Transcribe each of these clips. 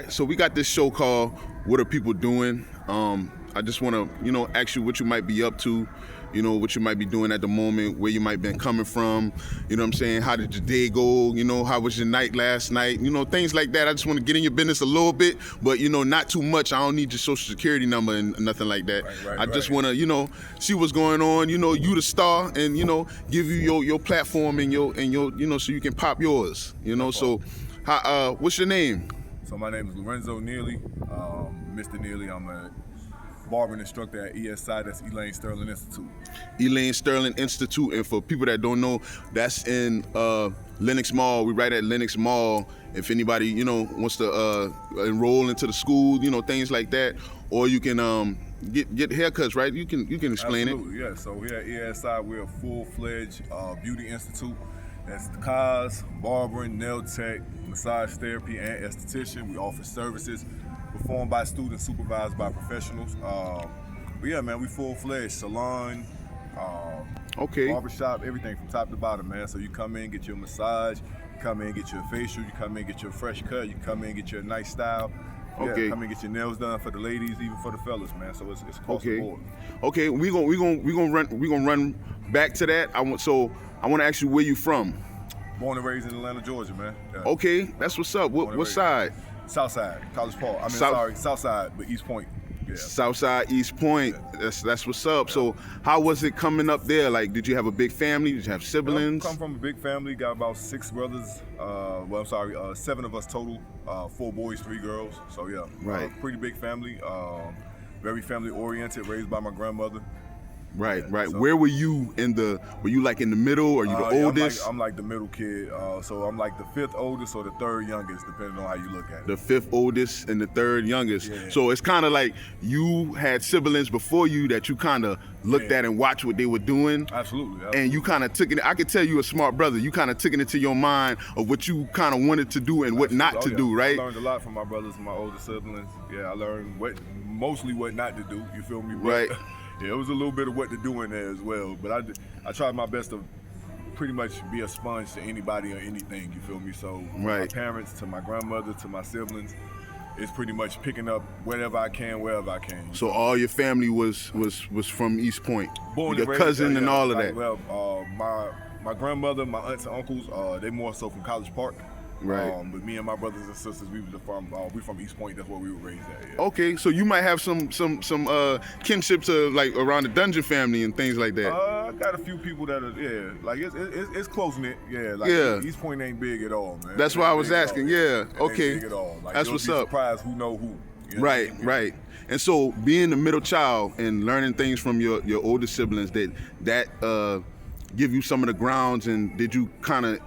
So we got this show called What Are People Doing? I just want to, ask you what you might be up to, what you might be doing at the moment, where you might been coming from, you know what I'm saying? How did your day go? How was your night last night? Things like that. I just want to get in your business a little bit, but, not too much. I don't need your social security number and nothing like that. Right, I just want to, see what's going on, you the star, and, give you your platform and your, so you can pop yours, So, what's your name? So my name is Larenzo Neely, Mr. Neely. I'm a barbering instructor at ESI, that's Elaine Sterling Institute. Elaine Sterling Institute, and for people that don't know, that's in Lenox Mall. We right at Lenox Mall. If anybody, wants to enroll into the school, things like that, or you can get haircuts, right? You can explain Absolutely, yeah. So here at ESI, we're a full-fledged beauty institute. That's cars, barbering, nail tech, massage therapy, and esthetician. We offer services performed by students, supervised by professionals. But yeah, man, we full-fledged salon, barbershop, everything from top to bottom, man. So you come in, get your massage, you come in, get your facial, you come in, get your fresh cut, you come in, get your nice style. Okay. Yeah, come and get your nails done for the ladies, even for the fellas, man. So it's across the board. Okay, we gonna run back to that. I want to ask you where you from. Born and raised in Atlanta, Georgia, man. Yeah. Okay, that's what's up. What side? South Side, College Park. South Side, but East Point. Yeah. South Side, East Point. Yeah. That's what's up. Yeah. So how was it coming up there? Like, did you have a big family? Did you have siblings? I come from a big family. Got about 6 brothers. 7 of us total. 4 boys, 3 girls. So yeah, right. Pretty big family. Very family oriented. Raised by my grandmother. Right. So, where were you were you like in the middle, or you the oldest? I'm like the middle kid, so I'm like the 5th oldest or the 3rd youngest, depending on how you look at it. The 5th oldest and the 3rd youngest. Yeah. So it's kind of like you had siblings before you that you kind of looked at and watched what they were doing. Absolutely. And you kind of took it. I could tell you a smart brother. You kind of took it into your mind of what you kind of wanted to do and what not to do, right? I learned a lot from my brothers and my older siblings. Yeah, I learned mostly what not to do. You feel me? Right. Yeah, it was a little bit of what to do in there as well, but I tried my best to pretty much be a sponge to anybody or anything, you feel me? So right. My parents, to my grandmother, to my siblings, it's pretty much picking up wherever I can, wherever I can. So all your family was from East Point? Born your cousin and all of that? Well, my grandmother, my aunts and uncles, they more so from College Park. Right. But me and my brothers and sisters, we from East Point. That's where we were raised at. Yeah. Okay, so you might have some kinship to like around the Dungeon family and things like that. I got a few people that are like it's close knit. Yeah, like East Point ain't big at all, man. That's why I was asking. Yeah. Okay. Ain't big at all. Like, that's what's up. Surprised who know who. You know right. Right. And so being the middle child and learning things from your older siblings that give you some of the grounds, and did you kind of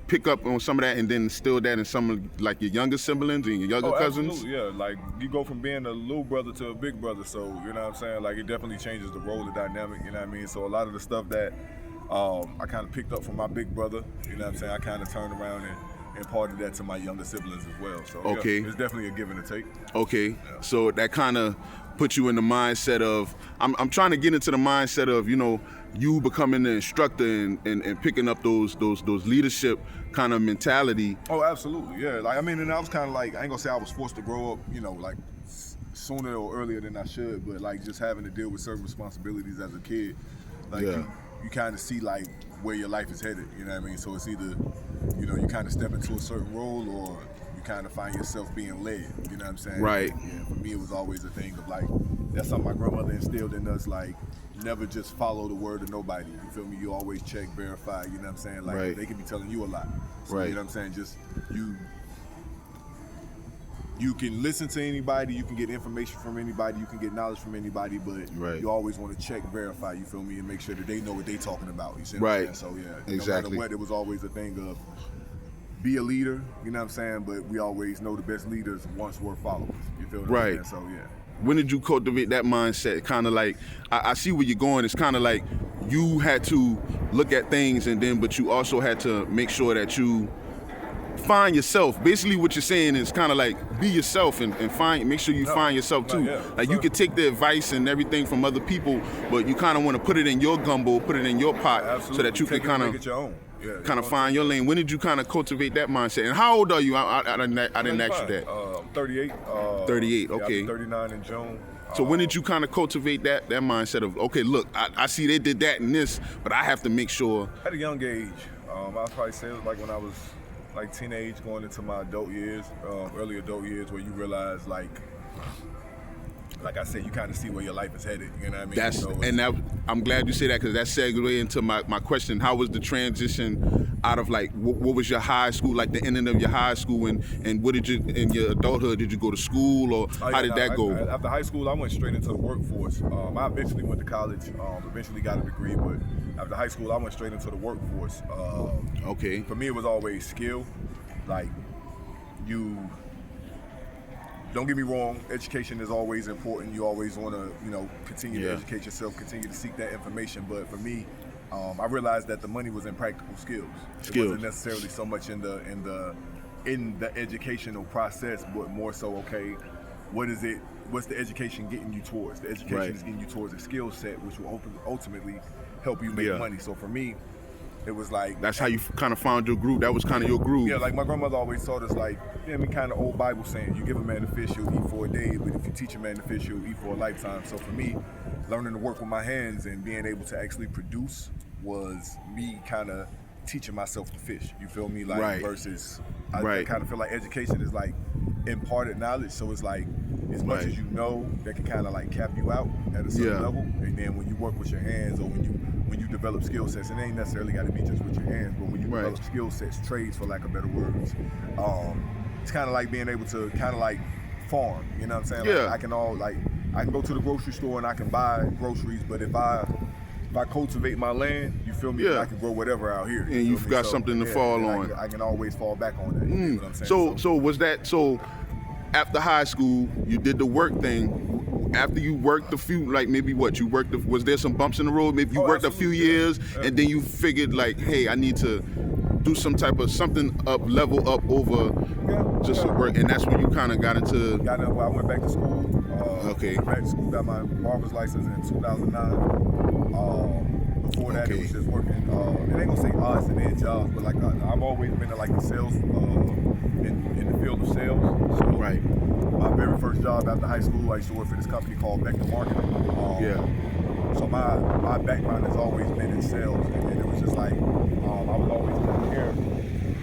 pick up on some of that and then instill that in some of like your younger siblings and your younger cousins? Absolutely, yeah. Like you go from being a little brother to a big brother, so you know what I'm saying? Like it definitely changes the role, the dynamic, you know what I mean? So a lot of the stuff that I kind of picked up from my big brother, you know what I'm saying? I kind of turned around and imparted that to my younger siblings as well. So okay. Yeah, it's definitely a give and a take. Okay, yeah. So that kind of put you in the mindset of, I'm trying to get into the mindset of, you becoming the instructor and picking up those leadership kind of mentality. Oh, absolutely, yeah. Like, I mean, and I was kind of like, I ain't gonna say I was forced to grow up, like sooner or earlier than I should, but like just having to deal with certain responsibilities as a kid, like you kind of see like where your life is headed, you know what I mean? So it's either, you kind of step into a certain role or you kind of find yourself being led, you know what I'm saying? Right. Yeah, for me, it was always a thing of like, that's something my grandmother instilled in us, like, never just follow the word of nobody. You feel me? You always check, verify, you know what I'm saying? Like, right. They can be telling you a lot. So, right. You know what I'm saying? Just, you can listen to anybody, you can get information from anybody, you can get knowledge from anybody, but right. You always want to check, verify, you feel me? And make sure that they know what they talking about. You see what right. I'm saying? So, yeah. Exactly. No matter what, it was always a thing of, be a leader, you know what I'm saying? But we always know the best leaders once we're followers. You feel what I'm saying? So, yeah. When did you cultivate that mindset? Kind of like, I see where you're going. It's kind of like you had to look at things but you also had to make sure that you find yourself. Basically what you're saying is kind of like be yourself and make sure you find yourself too. Like you could take the advice and everything from other people, but you kind of want to put it in your gumbo, put it in your pot so that you can kind of make it your own. Kind of find your lane. When did you kind of cultivate that mindset? And how old are you? I didn't ask you that. 38. 38, yeah, okay. I'll be 39 in June. So when did you kind of cultivate that mindset of, okay, look, I see they did that and this, but I have to make sure. At a young age, I'd probably say it was like when I was like teenage, going into my adult years, early adult years, where you realize like I said, you kind of see where your life is headed. You know what I mean? That's and that, I'm glad you say that, because that segued into my question. How was the transition out of like what was your high school, like the ending of your high school, and what did you in your adulthood? Did you go to school, or how did that go? After high school, I went straight into the workforce. I eventually went to college, eventually got a degree, but after high school, I went straight into the workforce. Okay. For me, it was always skill. Like, don't get me wrong, education is always important. You always want to, continue to educate yourself, continue to seek that information. But for me, I realized that the money was in practical skills. It wasn't necessarily so much in the educational process, but more so, okay, what's the education getting you towards? The education is getting you towards a skill set, which will ultimately help you make money. So for me, it was like, that's how you kind of found your groove. That was kind of your groove. Yeah, like my grandmother always taught us, like, kind of old Bible saying, you give a man a fish, he'll eat for a day, but if you teach a man to fish, he'll eat for a lifetime. So for me, learning to work with my hands and being able to actually produce was me kind of teaching myself to fish. You feel me? Like, versus, I kind of feel like education is like imparted knowledge. So it's like, as much as you know, that can kind of like cap you out at a certain level. And then when you work with your hands, or when you develop skill sets, it ain't necessarily got to be just with your hands, but when you develop skill sets, trades for lack of better words, it's kind of like being able to kind of like farm. You know what I'm saying? Yeah. Like, I can go to the grocery store and I can buy groceries, but if I cultivate my land, you feel me? I can grow whatever out here. And you've got something to fall on. I can always fall back on that. You know what I'm saying? So was that, so after high school, you did the work thing. After you worked a few, like maybe was there some bumps in the road? Maybe you worked a few years and then you figured like, hey, I need to do something level up over just work. And that's when you kind of got into. I went back to school. Went back to school, got my barber's license in 2009. Before that, it was just working. It ain't gonna say odds and end jobs, but like I've always been in like the sales, in the field of sales. So my very first job after high school, I used to work for this company called Vector Marketing. So my background has always been in sales, and then it was just like I was always cutting hair.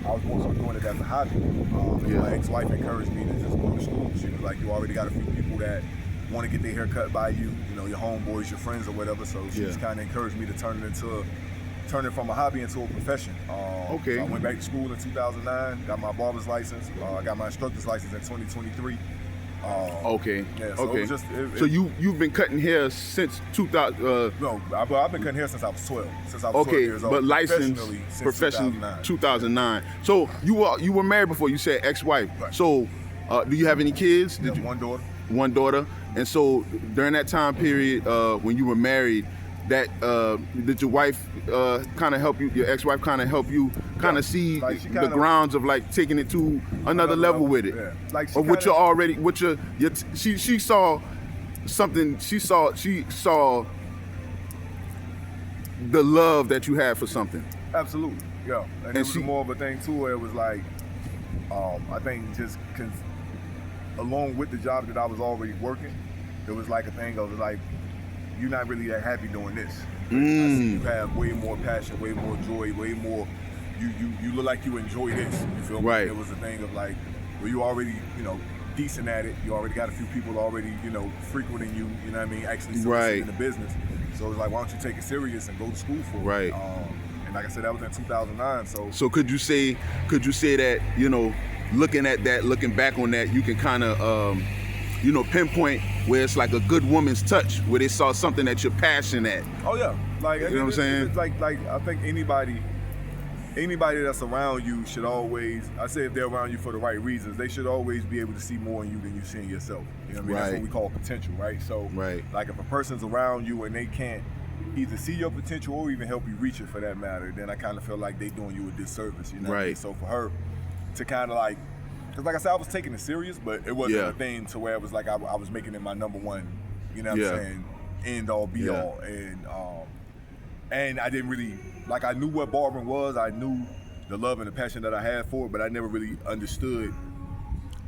I was more so doing it as a hobby. My ex-wife encouraged me to just go to school. She was like, you already got a few people that want to get their hair cut by you, your homeboys, your friends or whatever. So she just kind of encouraged me to turn it from a hobby into a profession. So I went back to school in 2009, got my barber's license. I got my instructor's license in 2023. It was just, so you've been cutting hair since 2000? No, I've been cutting hair since I was 12. Since I was 12 years old. But licensed professionally 2009. So you were married before. You said ex-wife. Right. So do you have any kids? One daughter. One daughter. And so during that time period when you were married, did your wife kind of help you? Your ex-wife kind of help you kind of see the grounds of like taking it to another level with it, or what you're already, she saw something. She saw the love that you had for something. Absolutely, yeah. And it was more of a thing too, where it was like, I think just along with the job that I was already working, it was like a thing of like, you're not really that happy doing this. I see you have way more passion, way more joy, way more. You look like you enjoy this. You feel me? Right. It was a thing of like, where you already, decent at it. You already got a few people already, frequenting you. You know what I mean? Actually, in the business. So it's like, why don't you take it serious and go to school for it? Right. And like I said, that was in 2009. So could you say that, looking back on that, you can kind of pinpoint where it's like a good woman's touch, where they saw something that you're passionate at. Oh yeah, like, you know what I'm saying? It's like I think anybody that's around you should always, I say if they're around you for the right reasons, they should always be able to see more in you than you see in yourself. You know what I mean? That's what we call potential, right? So like if a person's around you and they can't either see your potential or even help you reach it for that matter, then I kind of feel like they doing you a disservice. You know what I mean? So for her to kind of like, because like I said, I was taking it serious, but it wasn't a thing to where it was like I was making it my number one, you know what I'm saying, end all be all. And I didn't really, like, I knew what barbering was, I knew the love and the passion that I had for it, but I never really understood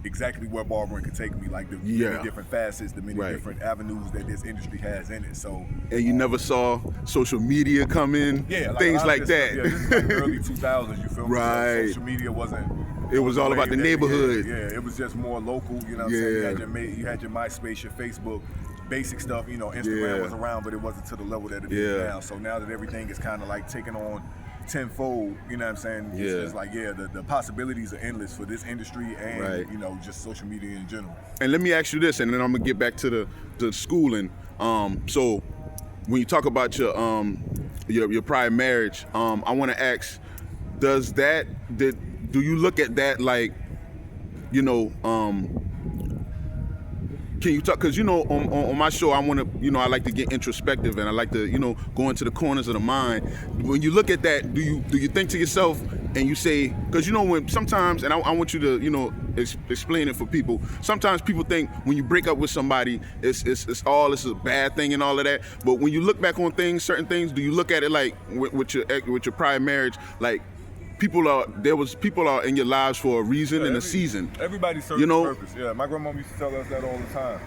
exactly where barbering could take me, like the many different facets, the many different avenues that this industry has in it. So, and you never saw social media come in, things like that. Stuff, this is like the early 2000s. You feel me? Right. So social media wasn't. It was all about the neighborhood. Yeah, it was just more local. You know what I'm saying? You had your MySpace, your Facebook. Basic stuff, Instagram was around, but it wasn't to the level that it is now. So now that everything is kind of like taking on tenfold, you know what I'm saying? It's like, the possibilities are endless for this industry and, just social media in general. And let me ask you this, and then I'm gonna get back to the schooling. So when you talk about your prior marriage, I want to ask, do you look at that like, can you talk? Because on my show, I want to, I like to get introspective, and I like to, go into the corners of the mind. When you look at that, do you think to yourself and you say, because when sometimes, and I want you to, explain it for people. Sometimes people think when you break up with somebody, it's a bad thing and all of that. But when you look back on certain things, do you look at it like with your prior marriage, like? People are in your lives for a reason and a season. Everybody serves a purpose. Yeah, my grandma used to tell us that all the time.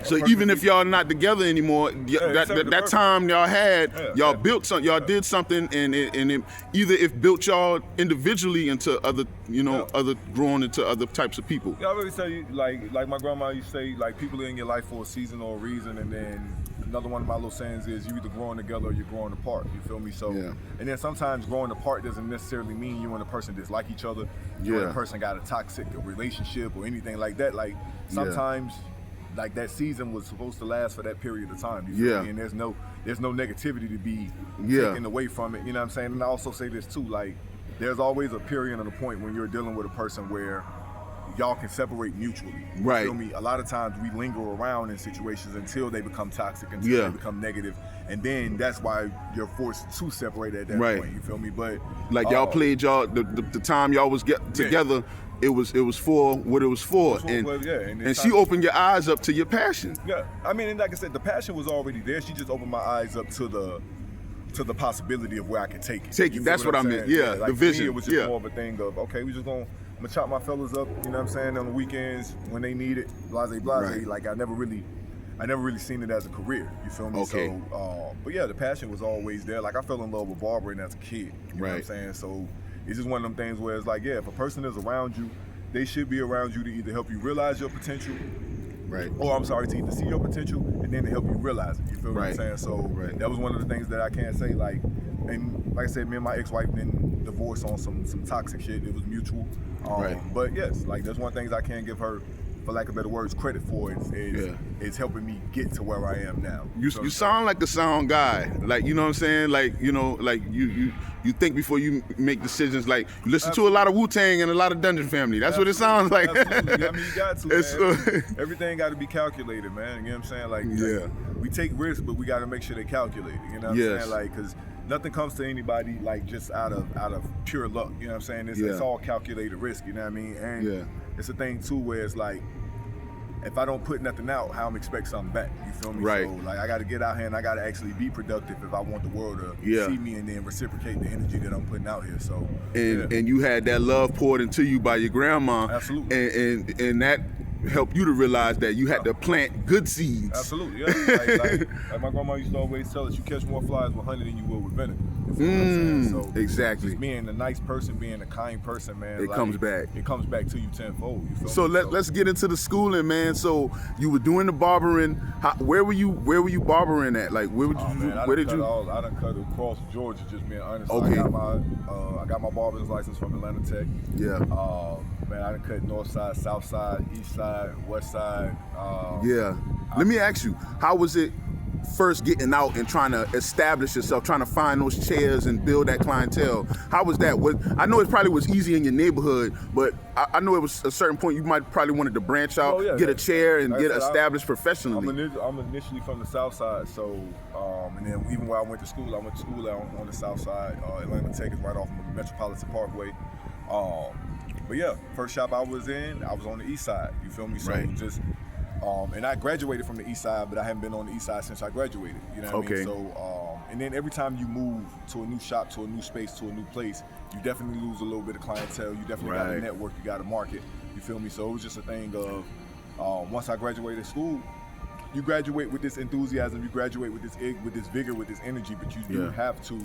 So even if y'all not together anymore, that time y'all had, y'all built something, y'all did something, and it built y'all individually into other, other growing into other types of people. Yeah, I really say like my grandma used to say, like, people are in your life for a season or a reason, and then another one of my little sayings is you either growing together or you're growing apart. You feel me? So, and then sometimes growing apart doesn't necessarily mean you and a person dislike each other. You and a person got a toxic relationship or anything like that. Like sometimes. Like that season was supposed to last for that period of time. You feel me? And there's no negativity to be taken away from it. You know what I'm saying? And I also say this too, like there's always a period and a point when you're dealing with a person where y'all can separate mutually. Right. You feel me? A lot of times we linger around in situations until they become toxic, until they become negative. And then that's why you're forced to separate at that point. You feel me? But like y'all played the time y'all was together. It was for what it was for, and she opened your eyes up to your passion. Yeah, I mean, and like I said, the passion was already there. She just opened my eyes up to the possibility of where I could take it. That's what I meant. Yeah, like the vision. Me, it was just more of a thing of, okay, I'm gonna chop my fellas up. You know what I'm saying? On the weekends when they need it, blase. Right. Like I never really seen it as a career. You feel me? Okay. So, but yeah, the passion was always there. Like I fell in love with barbering as a kid. You know what I'm saying? So. It's just one of them things where it's like, if a person is around you, they should be around you to either help you realize your potential, to either see your potential and then to help you realize it. You feel what I'm saying? So that was one of the things that I can't say, like, and like I said, me and my ex-wife didn't divorce on some toxic shit. It was mutual. But yes, like there's one thing I can give her, for lack of better words, credit for is helping me get to where I am now. You sound like a sound guy. Like, you know what I'm saying? Like, like you think before you make decisions. Like, you listen to a lot of Wu-Tang and a lot of Dungeon Family. That's what it sounds like. Absolutely. I mean, you got to, man. Everything got to be calculated, man. You know what I'm saying? Like, we take risks, but we got to make sure they're calculated. You know what I'm saying? Like, because nothing comes to anybody like just out of pure luck. You know what I'm saying? It's all calculated risk. You know what I mean? And it's a thing too where it's like, if I don't put nothing out, how I'm expect something back. You feel me? Right. So like I got to get out here and I got to actually be productive if I want the world to see me and then reciprocate the energy that I'm putting out here. So and you had that love poured into you by your grandma. Absolutely. And that helped you to realize that you had to plant good seeds. Absolutely. Yeah. like my grandma used to always tell us, you catch more flies with honey than you will with vinegar. You feel what I'm saying? So exactly. Just being a nice person, being a kind person, man. It comes back. It comes back to you tenfold. You feel so me? Let's get into the schooling, man. So you were doing the barbering. Where were you barbering at? Like where did you? I done cut across Georgia. Just being honest. Okay. I got my barber's license from Atlanta Tech. Yeah. Man, I done cut north side, south side, east side, west side. Let me ask you, how was it first getting out and trying to establish yourself, trying to find those chairs and build that clientele? How was that? I know it probably was easy in your neighborhood, but I know it was a certain point you might probably wanted to branch out, get a chair and get established professionally. I'm initially from the south side, so and then even where I went to school on the south side. Atlanta Tech is right off of Metropolitan Parkway. But yeah, first shop I was in, I was on the east side. You feel me? So just and I graduated from the east side, but I haven't been on the east side since I graduated. You know what I mean? So and then every time you move to a new shop, to a new space, to a new place, you definitely lose a little bit of clientele. You definitely got to network, you got to market. You feel me? So it was just a thing of once I graduated school, you graduate with this enthusiasm, you graduate with this vigor, with this energy, but you do have to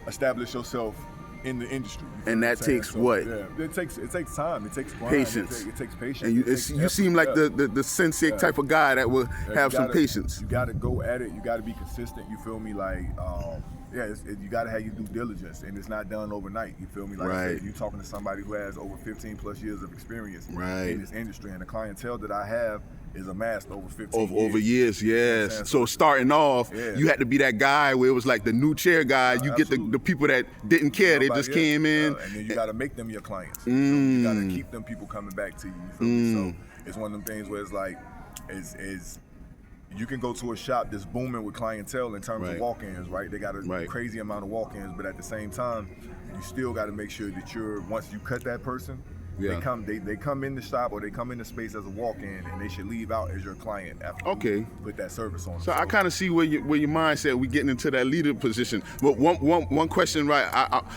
establish yourself in the industry. And that takes what? Yeah, it takes time. It takes grind. Patience. It takes patience. And you seem like the sensei type of guy that will have some patience. You got to go at it. You got to be consistent. You feel me? Like, you got to have your due diligence, and it's not done overnight. You feel me? Like I said, you're talking to somebody who has over 15 plus years of experience in this industry, and the clientele that I have is amassed over 15 years. Over years, yes. So starting off, you had to be that guy where it was like the new chair guy. You get the people that didn't care, they just came in. And then you got to make them your clients. You got to keep them people coming back to you. You feel me? So it's one of them things where it's like, you can go to a shop that's booming with clientele in terms of walk-ins, right? They got a crazy amount of walk-ins, but at the same time, you still got to make sure that once you cut that person, they come in the shop or they come in the space as a walk-in, and they should leave out as your client after you put that service on them. So I kind of see where your mindset, we getting into that leader position. But one question, right?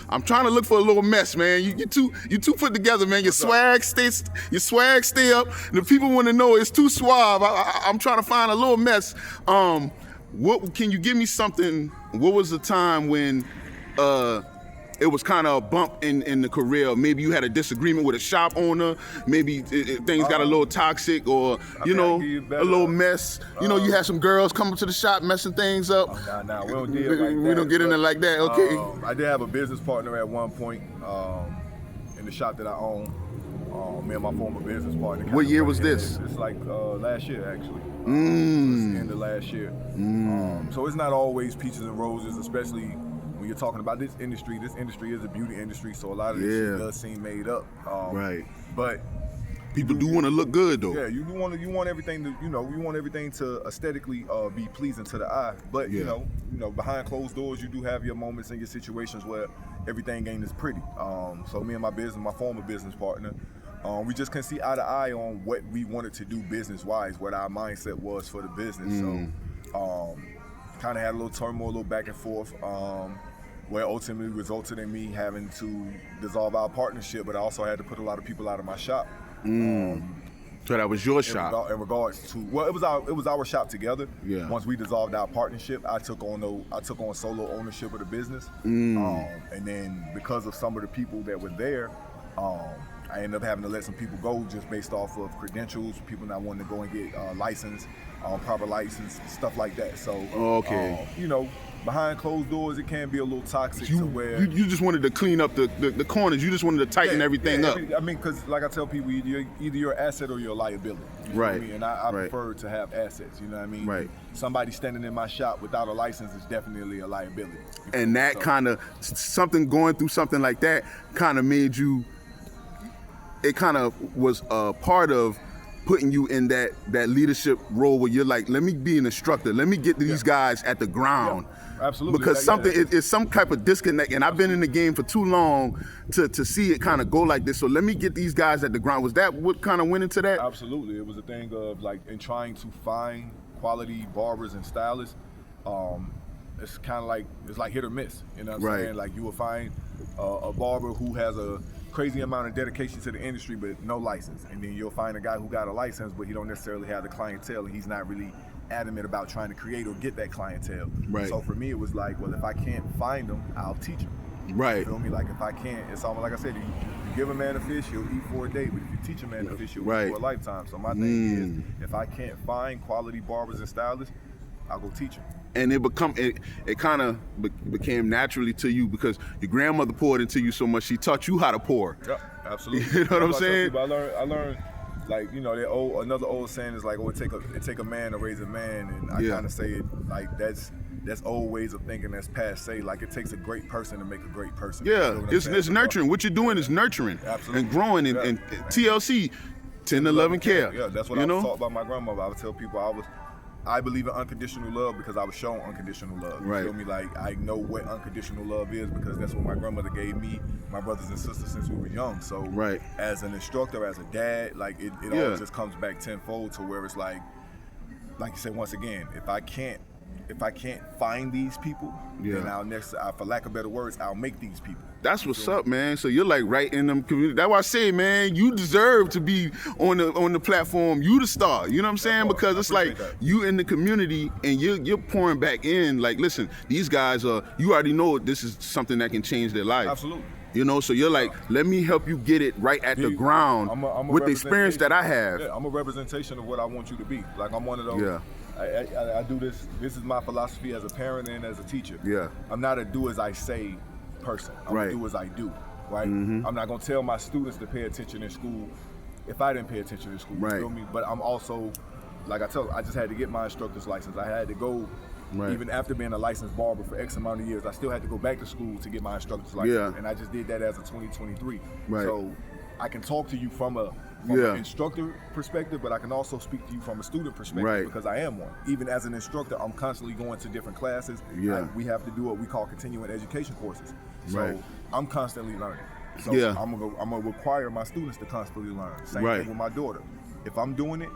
I'm trying to look for a little mess, man. You too put together, man. Your swag stay up. The people want to know it's too suave. I'm trying to find a little mess. What can you give me something? What was the time when it was kind of a bump in the career? Maybe you had a disagreement with a shop owner. Maybe things got a little toxic, or a little mess. You had some girls come up to the shop messing things up. Nah, we don't deal like that. We don't get in it like that. Okay. I did have a business partner at one point in the shop that I own. Me and my former business partner. What year was this? It's like last year, actually. It was the end of last year. So it's not always peaches and roses, especially when you're talking about this industry is a beauty industry, so a lot of this shit does seem made up. But people do want to look good, though. Yeah, you want everything to, you want everything to aesthetically be pleasing to the eye. But you know, behind closed doors, you do have your moments and your situations where everything ain't as pretty. So me and my former business partner, we just couldn't see eye to eye on what we wanted to do business-wise, what our mindset was for the business. So kind of had a little turmoil, a little back and forth. Where ultimately resulted in me having to dissolve our partnership, but I also had to put a lot of people out of my shop. So that was your shop. In regards to, well, it was our shop together. Yeah. Once we dissolved our partnership, I took on solo ownership of the business. And then because of some of the people that were there, I ended up having to let some people go just based off of credentials, people not wanting to go and get licensed, proper license, stuff like that. So, behind closed doors, it can be a little toxic to where you just wanted to clean up the corners. You just wanted to tighten everything up. I mean, because like I tell people, either you're an asset or you're a liability. You feel me? And I prefer to have assets. You know what I mean? Right. Somebody standing in my shop without a license is definitely a liability. And that kind of going through something like that kind of made you. It kind of was a part of putting you in that leadership role where you're like, let me be an instructor. Let me get these guys at the ground. Yeah, absolutely. Because it's some type of disconnect, and I've been in the game for too long to see it kind of go like this. So let me get these guys at the ground. Was that what kind of went into that? Absolutely. It was a thing of like, in trying to find quality barbers and stylists, it's kind of like, it's like hit or miss. You know what I'm saying? Like, you will find a barber who has a crazy amount of dedication to the industry but no license, and then you'll find a guy who got a license but he don't necessarily have the clientele, and he's not really adamant about trying to create or get that clientele. So for me, it was like, well, if I can't find them, I'll teach them. You feel me? Like, if I can't, it's almost like I said, you give a man a fish, he'll eat for a day, but if you teach a man a fish, he'll eat for a lifetime. So my thing is, if I can't find quality barbers and stylists, I'll go teach them. And it kind of became naturally to you because your grandmother poured into you so much. She taught you how to pour. Yeah, absolutely. You know what I'm saying? People, I learned, like, another old saying is like, oh, it take a man to raise a man, and I kind of say it like that's old ways of thinking, that's passe. Like, it takes a great person to make a great person. Yeah, you know it's nurturing. What you're doing is nurturing and growing, and TLC, 10 to 11 care. Yeah, that's what I was taught by my grandmother. I would tell people I believe in unconditional love because I was shown unconditional love. You feel me? Like, I know what unconditional love is because that's what my grandmother gave me, my brothers and sisters, since we were young. So as an instructor, as a dad, like, it all just comes back tenfold to where it's like you said, once again, if I can't if I can't find these people, Yeah. then for lack of better words, I'll make these people. That's what's up, man. So you're like right in them community. That's why I say, man, you deserve to be on the platform. You the star. You know what I'm saying? part. Because I it's like appreciate that. you in the community and you're pouring back in. Like, listen, these guys are. You already know this is something that can change their life. Absolutely. You know, so you're like, let me help you get it right at the ground I'm a with the experience that I have. Yeah, I'm a representation of what I want you to be. Like, I'm one of those. Yeah. I do this. This is my philosophy as a parent and as a teacher. Yeah. I'm not a do as I say person. I'm Right. a do as I do. Right. Mm-hmm. I'm not gonna tell my students to pay attention in school if I didn't pay attention in school. Right. You feel me? But I'm also, like I just had to get my instructor's license. I had to go. Right. Even after being a licensed barber for X amount of years, I still had to go back to school to get my instructor's license. Yeah. And I just did that as a 2023. Right. So I can talk to you from an instructor perspective, but I can also speak to you from a student perspective Right. because I am one. Even as an instructor, I'm constantly going to different classes. Yeah. We have to do what we call continuing education courses. So Right. I'm constantly learning. So Yeah. I'm gonna require my students to constantly learn. Same Right. thing with my daughter. If I'm doing it,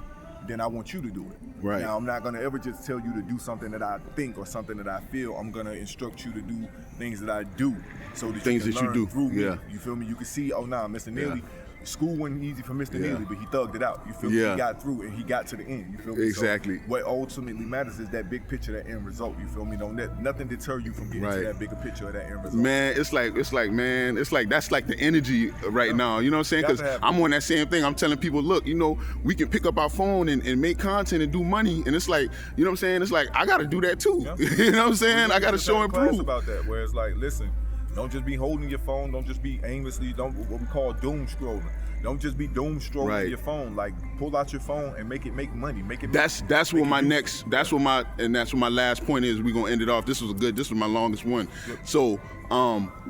then I want you to do it. Right. Now, I'm not gonna ever just tell you to do something that I think or something that I feel. I'm gonna instruct you to do things that I do, so that Things you that can you learn do. through me. Yeah. You feel me? You can see, oh nah, Mr. Neely, school wasn't easy for Mr. Yeah. Neely, but he thugged it out. You feel me? Yeah. He got through and he got to the end. You feel me? Exactly. So what ultimately matters is that big picture, that end result. You feel me? Don't let nothing deter you from getting to Right. that bigger picture of that end result. Man, it's like that's like the energy right now. You know what I'm saying? Got Because to have I'm on that same thing. I'm telling people, look, you know, we can pick up our phone and make content and do money, and it's like, you know what I'm saying? It's like I got to do that too. Yeah. You know what I'm saying? I got to just show had a and class prove. about that, where it's like, listen, don't just be holding your phone. Don't just be aimlessly. Don't what we call doom scrolling. Don't just be doom scrolling Right. your phone. Like, pull out your phone and make it make money. Make it. That's what my last point is. We're gonna end it off. This was my longest one. So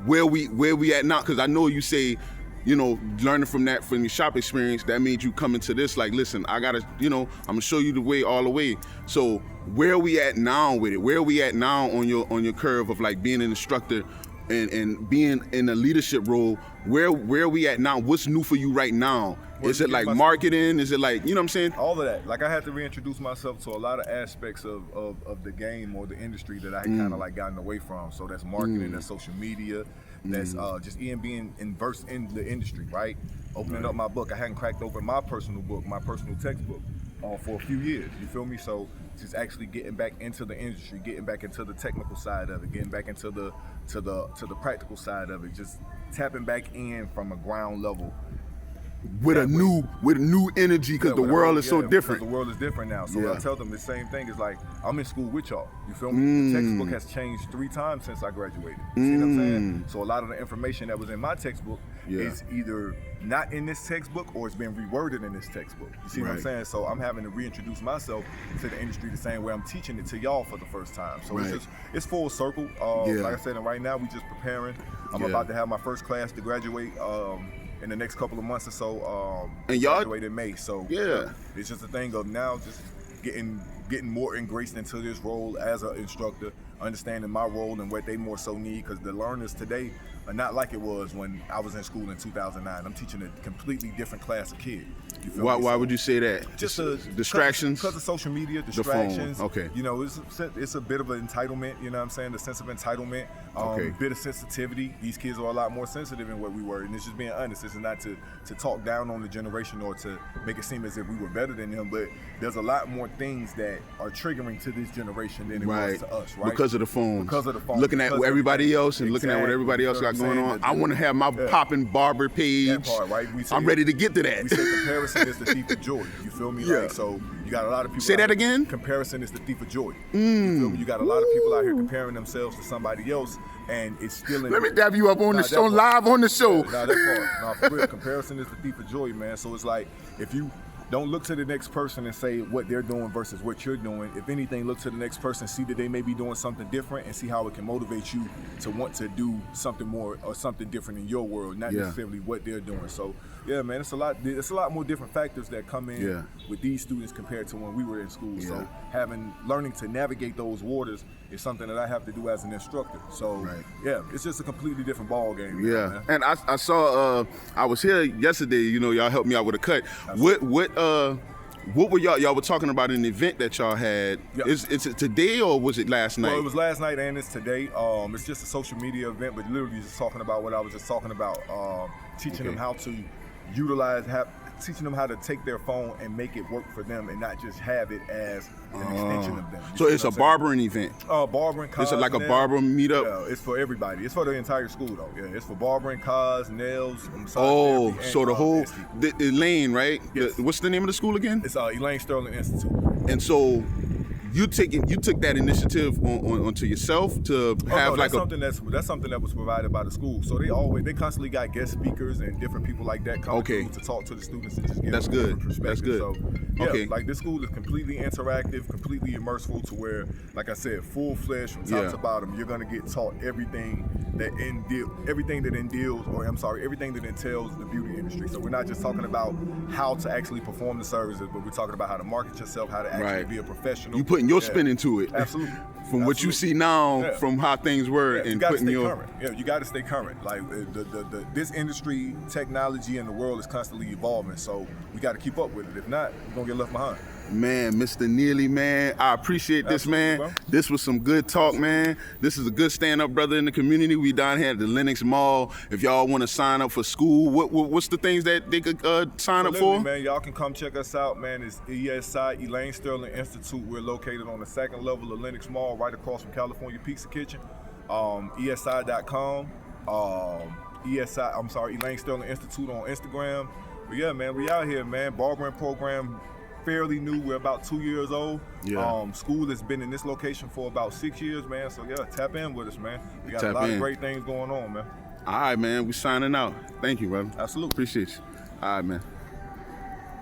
where we at now, because I know you say, you know, learning from your shop experience, that means you come into this like, listen, I gotta, you know, I'm gonna show you the way all the way. So where we at now with it? Where are we at now on your curve of like being an instructor and being in a leadership role? Where are we at now? What's new for you right now? Is it like marketing? Is it like, you know what I'm saying? All of that. Like, I had to reintroduce myself to a lot of aspects of the game or the industry that I had kind of like gotten away from. So that's marketing, that's social media, that's just being immersed in the industry, right? Opening up my book. I hadn't cracked open my personal book, my personal textbook for a few years. You feel me? So just actually getting back into the industry, getting back into the technical side of it, getting back into the practical side of it, just tapping back in from a ground level. With a new energy, because the world is so different. The world is different now. So Yeah. I tell them the same thing. Is like, I'm in school with y'all. You feel me? The textbook has changed 3 times since I graduated. You see what I'm saying? So a lot of the information that was in my textbook is either not in this textbook or it's been reworded in this textbook. You see what I'm Right. saying? So I'm having to reintroduce myself to the industry the same way I'm teaching it to y'all for the first time. So Right. it's full circle. Like I said, and right now we just preparing. I'm about to have my first class to graduate in the next couple of months or so. And y'all graduate in May. So it's just a thing of now just getting more ingraced into this role as an instructor, understanding my role and what they more so need, because the learners today are not like it was when I was in school in 2009. I'm teaching a completely different class of kid. You feel me? Why So would you say that? just distractions? because of social media, phone, distractions. okay. You know, it's a bit of an entitlement. You know what I'm saying? The sense of entitlement, Okay. bit of sensitivity. These kids are a lot more sensitive than what we were, and it's just being honest. It's not to talk down on the generation or to make it seem as if we were better than them, but there's a lot more things that are triggering to this generation than it was to us, right? Because of the phones. Because of the phones. Looking at Because everybody else and looking at what everybody else got going on. I want to have my popping barber page. That part, right? I'm ready to get to that. We say comparison is the thief of joy. You feel me? Yeah. Like, so you got a lot of people. Say that out here- again? Comparison is the thief of joy. You feel me? You got a lot of people out here comparing themselves to somebody else, and it's still in. Let me dab you up on the that show, part. live on the show. Nah, that part. Nah, for real. Comparison is the thief of joy, man. So it's like, if you don't look to the next person and say what they're doing versus what you're doing. If anything, look to the next person, see that they may be doing something different, and see how it can motivate you to want to do something more or something different in your world, not necessarily what they're doing. So yeah, man, it's a lot more different factors that come in with these students compared to when we were in school. So learning to navigate those waters is something that I have to do as an instructor. So yeah, it's just a completely different ball game. Yeah, man. and I saw I was here yesterday. You know, y'all helped me out with a cut. what were y'all were talking about an event that y'all had. Yep. Is it today or was it last night? Well, it was last night and it's today. It's just a social media event, but literally just talking about what I was just talking about, teaching them how to teaching them how to take their phone and make it work for them and not just have it as an extension of them. So it's a barbering event. Barbering, cars, it's like a barber meetup. Yeah, it's for everybody. It's for the entire school though. Yeah, it's for barbering, cars, nails, massage therapy, So the whole SD. Elaine, right? Yes. What's the name of the school again? It's Elaine Sterling Institute. And so you took that initiative onto yourself to have that's something that was provided by the school. So they constantly got guest speakers and different people like that coming through to talk to the students and just give them a different perspective. That's good. So yeah, like this school is completely interactive, completely immersive to where, like I said, full-fledged from top to bottom. You're gonna get taught everything that entails the beauty industry. So we're not just talking about how to actually perform the services, but we're talking about how to market yourself, how to actually be a professional. You putting your spin into it. Absolutely. From what you see now, from how things were, and putting your current. Yeah, you got to stay current. Like this industry, technology, and the world is constantly evolving. So we got to keep up with it. If not, we're gonna get left behind. Man, Mr. Neely, man, I appreciate this, man. Bro. This was some good talk, man. This is a good stand-up brother in the community. We down here at the Lenox Mall. If y'all want to sign up for school, what's the things that they could sign up for? Man, y'all can come check us out, man. It's ESI, Elaine Sterling Institute. We're located on the second level of Lenox Mall, right across from California Pizza Kitchen. ESI.com. Elaine Sterling Institute on Instagram. But yeah, man, we out here, man. Barbering program. Fairly new. We're about 2 years old. Yeah. School has been in this location for about 6 years, man. So yeah, tap in with us, man. We got a lot of great things going on, man. All right, man. We signing out. Thank you, brother. Absolutely. Appreciate you. All right, man.